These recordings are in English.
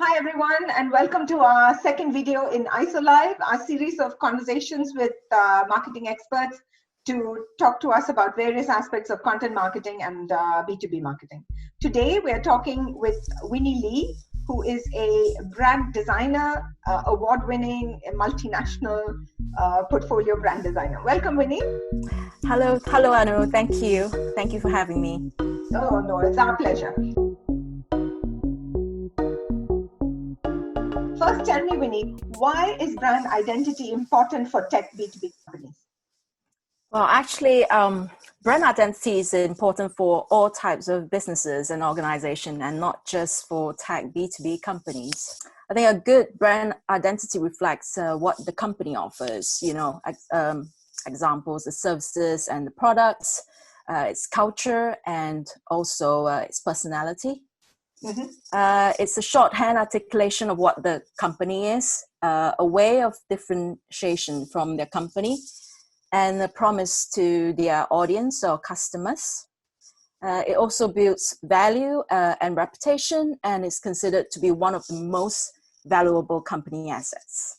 Hi everyone, and welcome to our second video in IsoLive, our series of conversations with marketing experts to talk to us about various aspects of content marketing and B2B marketing. Today we are talking with Winnie Lee, who is a brand designer, award-winning, multinational portfolio brand designer. Welcome, Winnie. Hello, Anu. Thank you. Thank you for having me. Oh no, it's our pleasure. First, tell me, Winnie, why is brand identity important for tech B2B companies? Well, actually, brand identity is important for all types of businesses and organizations, and not just for tech B2B companies. I think a good brand identity reflects what the company offers, examples, the services and the products, its culture, and also its personality. Mm-hmm. It's a shorthand articulation of what the company is, a way of differentiation from their company, and a promise to their audience or customers. It also builds value and reputation, and is considered to be one of the most valuable company assets.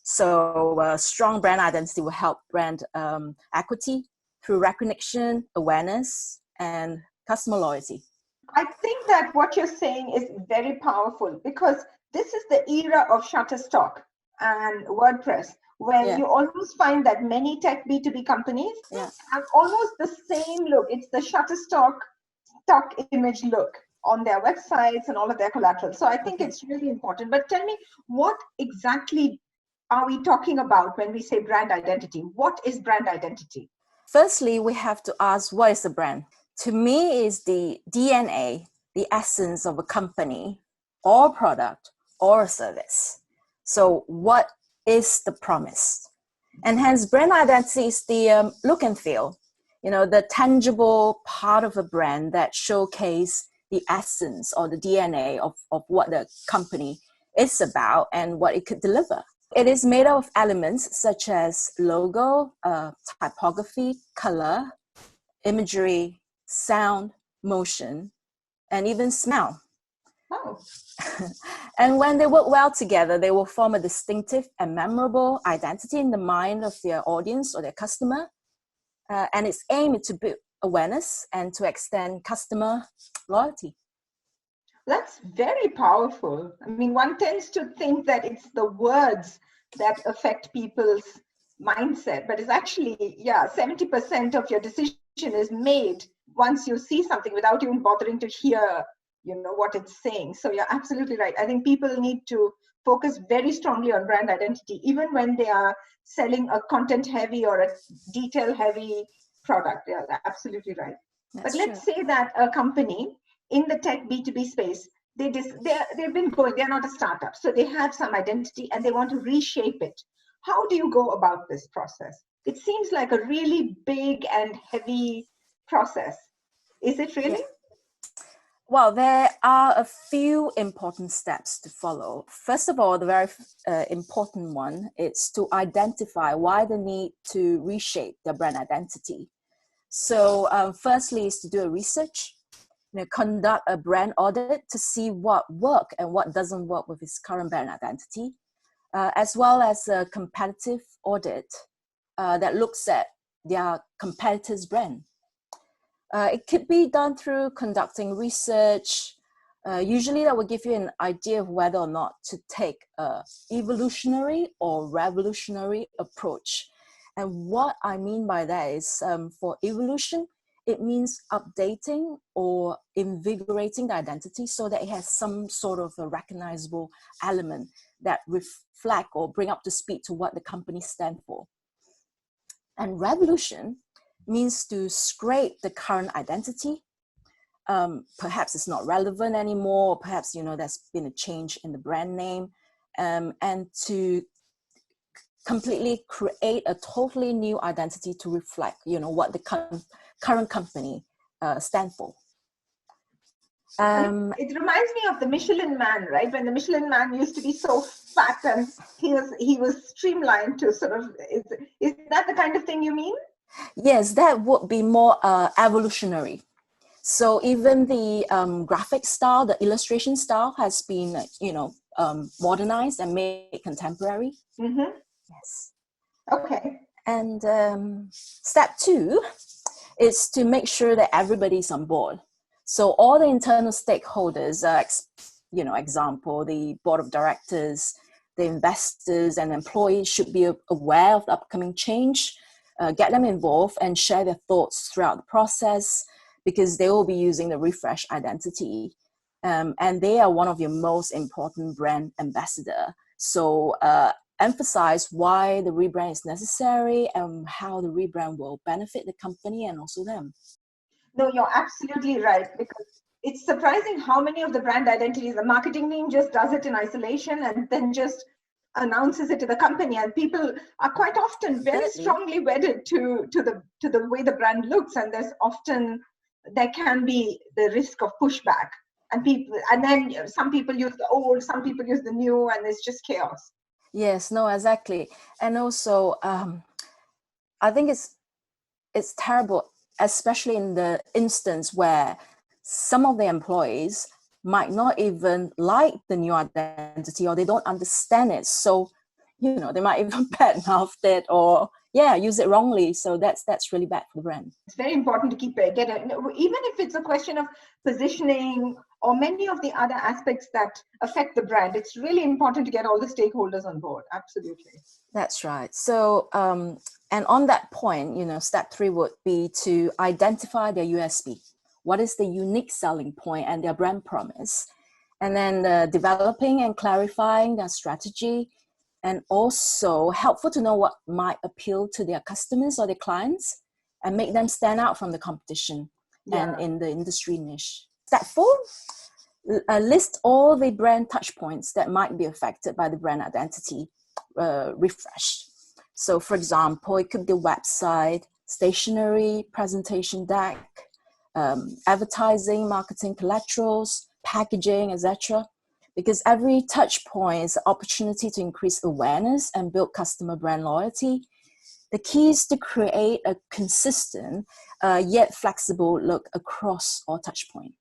So strong brand identity will help brand equity through recognition, awareness, and customer loyalty. I think that what you're saying is very powerful, because this is the era of Shutterstock and WordPress, where you almost find that many tech B2B companies have almost the same look. It's the Shutterstock stock image look on their websites and all of their collateral. So I think it's really important. But tell me, what exactly are we talking about when we say brand identity? What is brand identity? Firstly, we have to ask, what is a brand? To me, is the DNA, the essence of a company or product or service. So what is the promise? And hence brand identity is the look and feel, the tangible part of a brand that showcase the essence or the DNA of what the company is about and what it could deliver. It is made up of elements such as logo, typography, color, imagery, sound, motion, and even smell. Oh. And when they work well together, they will form a distinctive and memorable identity in the mind of their audience or their customer. And its aim is to build awareness and to extend customer loyalty. That's very powerful. I mean, one tends to think that it's the words that affect people's mindset, but it's actually, 70% of your decision is made once you see something without even bothering to hear, what it's saying. So you're absolutely right. I think people need to focus very strongly on brand identity, even when they are selling a content heavy or a detail heavy product. Yeah, absolutely right. But let's say that a company in the tech B2B space, they've been going, they're not a startup. So they have some identity and they want to reshape it. How do you go about this process? It seems like a really big and heavy process. Is it really? Yeah. Well, there are a few important steps to follow. First of all, the very important one is to identify why the need to reshape their brand identity. So firstly is to do a research, conduct a brand audit to see what works and what doesn't work with its current brand identity, as well as a competitive audit that looks at their competitors' brand. It could be done through conducting research. Usually that will give you an idea of whether or not to take an evolutionary or revolutionary approach. And what I mean by that is for evolution, it means updating or invigorating the identity so that it has some sort of a recognizable element that reflect or bring up to speed to what the company stands for. And revolution means to scrape the current identity. Perhaps it's not relevant anymore, or perhaps, there's been a change in the brand name, and to completely create a totally new identity to reflect, what the current company stands for. It reminds me of the Michelin Man, right? When the Michelin Man used to be so fat and he was streamlined to sort of, is that the kind of thing you mean? Yes, that would be more evolutionary. So even the graphic style, the illustration style has been, modernized and made contemporary. Mm-hmm. Yes. Okay. And step 2 is to make sure that everybody's on board. So all the internal stakeholders, example, the board of directors, the investors and employees should be aware of the upcoming change, get them involved and share their thoughts throughout the process, because they will be using the refresh identity. And they are one of your most important brand ambassador. So emphasize why the rebrand is necessary and how the rebrand will benefit the company and also them. No, you're absolutely right, because it's surprising how many of the brand identities, the marketing team just does it in isolation and then just announces it to the company, and people are quite often very strongly wedded to the way the brand looks, and there can be the risk of pushback, and then some people use the old, some people use the new, and it's just chaos. Yes, no, exactly. And also I think it's terrible, especially in the instance where some of the employees might not even like the new identity, or they don't understand it. So, they might even badmouth it or use it wrongly. So that's really bad for the brand. It's very important to get it, even if it's a question of positioning or many of the other aspects that affect the brand. It's really important to get all the stakeholders on board. Absolutely. That's right. So, and on that point, step 3 would be to identify their USP. What is the unique selling point and their brand promise? And then developing and clarifying their strategy, and also helpful to know what might appeal to their customers or their clients and make them stand out from the competition and in the industry niche. Step 4, list all the brand touch points that might be affected by the brand identity refresh. So for example, it could be website, stationery, presentation deck, advertising, marketing collaterals, packaging, etc. Because every touch point is an opportunity to increase awareness and build customer brand loyalty. The key is to create a consistent yet flexible look across all touch points.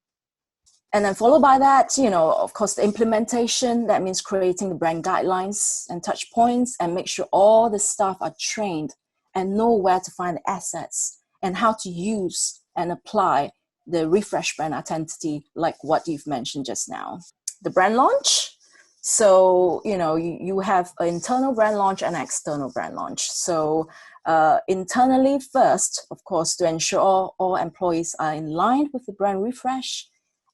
And then followed by that, of course, the implementation. That means creating the brand guidelines and touch points, and make sure all the staff are trained and know where to find the assets and how to use and apply the refresh brand identity, like what you've mentioned just now. The brand launch. So, you have an internal brand launch and external brand launch. So internally first, of course, to ensure all employees are in line with the brand refresh.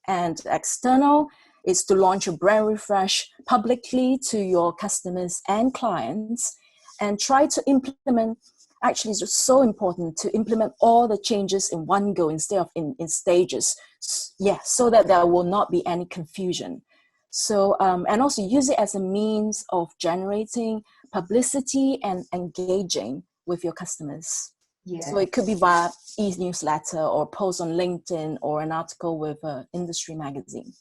And external is to launch a brand refresh publicly to your customers and clients, and try to implement, actually it's so important to implement all the changes in one go instead of in stages. So that there will not be any confusion. So, and also use it as a means of generating publicity and engaging with your customers. Yes. So it could be via e-newsletter or post on LinkedIn or an article with an industry magazine.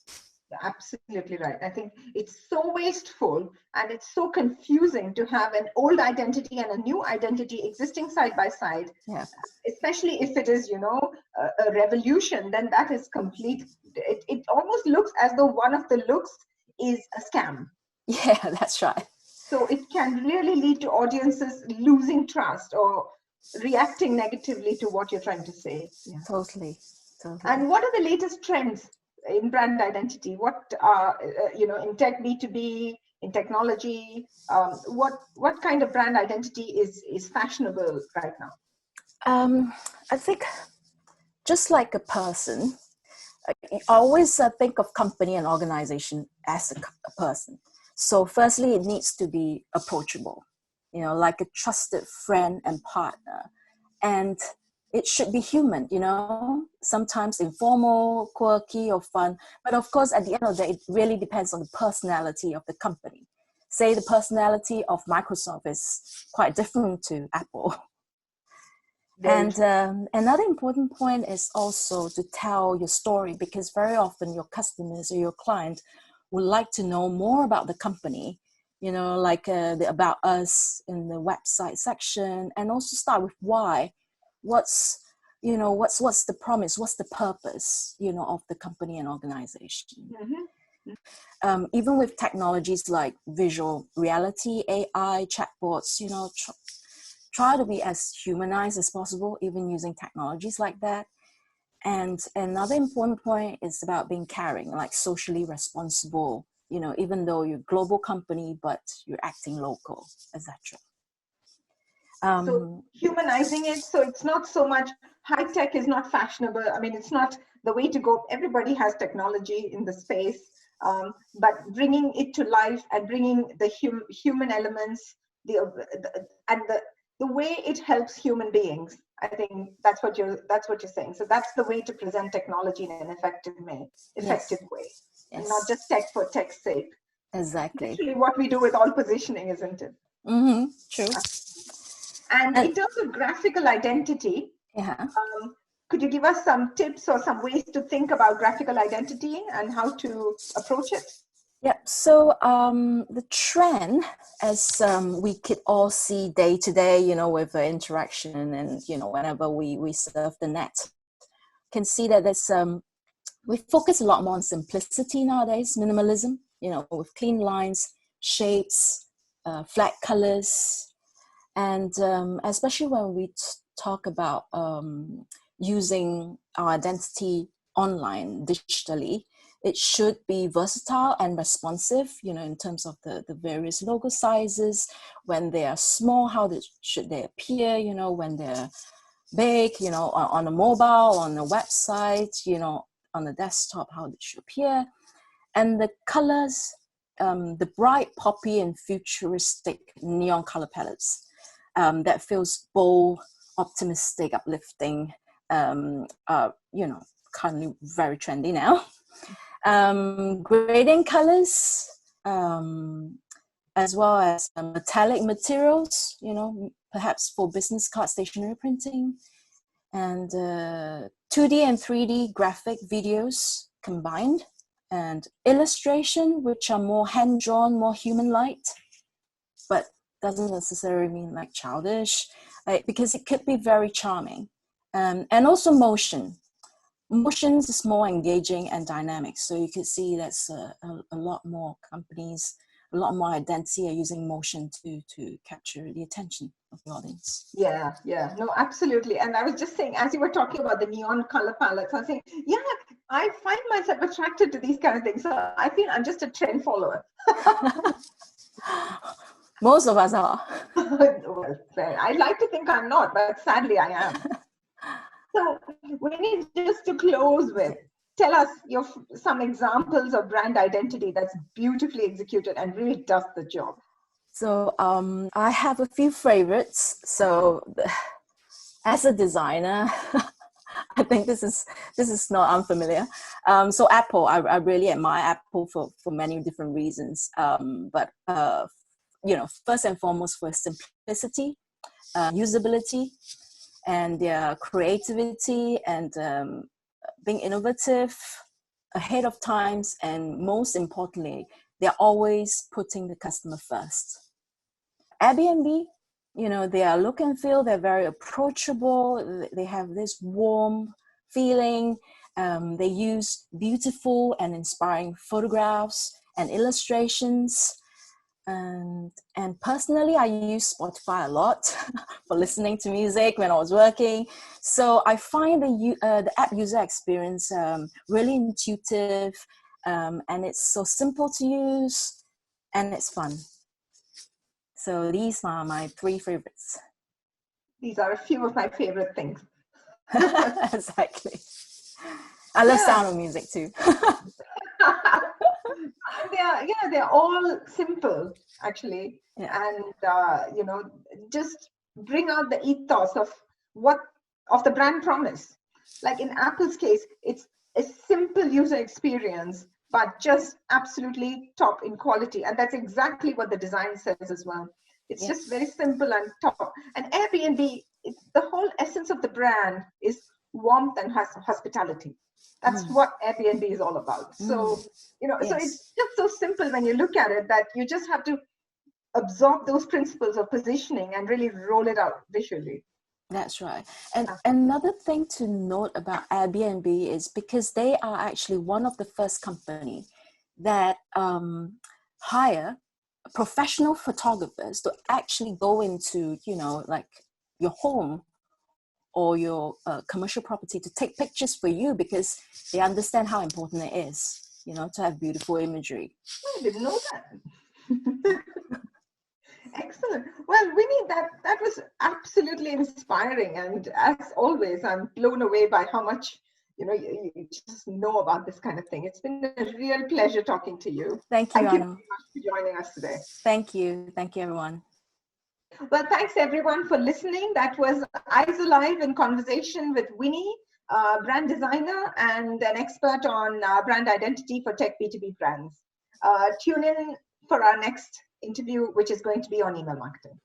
Absolutely right. I think it's so wasteful and it's so confusing to have an old identity and a new identity existing side by side. Yeah. Especially if it is, a revolution, then that is complete. It almost looks as though one of the looks is a scam. Yeah, that's right. So it can really lead to audiences losing trust or reacting negatively to what you're trying to say. Yeah. Totally. And what are the latest trends in brand identity? What are, in tech, B2B, in technology, what kind of brand identity is fashionable right now? I think just like a person, I always think of company and organization as a person. So firstly, it needs to be approachable, like a trusted friend and partner. And it should be human, sometimes informal, quirky, or fun. But of course, at the end of the day, it really depends on the personality of the company. Say the personality of Microsoft is quite different to Apple. And another important point is also to tell your story, because very often your customers or your client would like to know more about the company, like the About Us in the website section, and also start with why. What's the promise? What's the purpose, of the company and organization? Mm-hmm. Even with technologies like visual reality, AI, chatbots, try to be as humanized as possible, even using technologies like that. And another important point is about being caring, like socially responsible, even though you're a global company, but you're acting local, etc. So humanizing it, so it's not so much high tech is not fashionable. I mean, it's not the way to go. Everybody has technology in the space, but bringing it to life and bringing the human elements, and the way it helps human beings. I think that's what you're saying. So that's the way to present technology in an effective way, and not just tech for tech's sake. Exactly. Literally what we do with all positioning, isn't it? True. And in terms of graphical identity, could you give us some tips or some ways to think about graphical identity and how to approach it? Yeah, so the trend, as we could all see day to day, with interaction and, whenever we surf the net, can see that there's we focus a lot more on simplicity nowadays, minimalism, with clean lines, shapes, flat colors. And especially when we talk about using our identity online, digitally, it should be versatile and responsive, in terms of the various logo sizes. When they are small, should they appear, when they're big, on a mobile, on a website, on the desktop, how they should appear. And the colors, the bright, poppy, and futuristic neon color palettes that feels bold, optimistic, uplifting, currently very trendy now. Gradient colors, as well as metallic materials, perhaps for business card stationery printing, and 2D and 3D graphic videos combined, and illustration, which are more hand-drawn, more human-like, but doesn't necessarily mean like childish, because it could be very charming. And also motions is more engaging and dynamic. So you could see that's a lot more companies, a lot more identity are using motion to capture the attention of the audience. Yeah, no, absolutely. And I was just saying, as you were talking about the neon color palettes, I was saying, yeah, I find myself attracted to these kind of things. So I feel I'm just a trend follower. Most of us are. Well, I'd like to think I'm not, but sadly I am. So we need just to close with, tell us some examples of brand identity that's beautifully executed and really does the job. So I have a few favorites. So as a designer, I think this is not unfamiliar. So Apple, I really admire Apple for many different reasons. But first and foremost for simplicity, usability, and their creativity, and being innovative, ahead of times, and most importantly, they're always putting the customer first. Airbnb, their look and feel, they're very approachable. They have this warm feeling. They use beautiful and inspiring photographs and illustrations. And personally, I use Spotify a lot for listening to music when I was working. So I find the app user experience really intuitive, and it's so simple to use, and it's fun. So these are my 3 favorites. These are a few of my favorite things. Exactly. I love Sound of Music too. They're all simple actually, and just bring out the ethos of the brand promise. Like in Apple's case, it's a simple user experience, but just absolutely top in quality, and that's exactly what the design says as well. It's just very simple and top. And Airbnb, the whole essence of the brand is warmth and hospitality. That's what Airbnb is all about. So, so it's just so simple when you look at it, that you just have to absorb those principles of positioning and really roll it out visually. That's right. And another thing to note about Airbnb is because they are actually one of the first company that hire professional photographers to actually go into, you know, like your home or your commercial property to take pictures for you, because they understand how important it is, you know, to have beautiful imagery. I didn't know that. Excellent. Well, Winnie, that was absolutely inspiring, and as always, I'm blown away by how much you just know about this kind of thing. It's been a real pleasure talking to you. Thank you, Thank you Anna. very much for joining us today. Thank you, everyone. Well, thanks everyone for listening. That was IsoLive in conversation with Winnie, brand designer and an expert on brand identity for tech B2B brands. Tune in for our next interview, which is going to be on email marketing.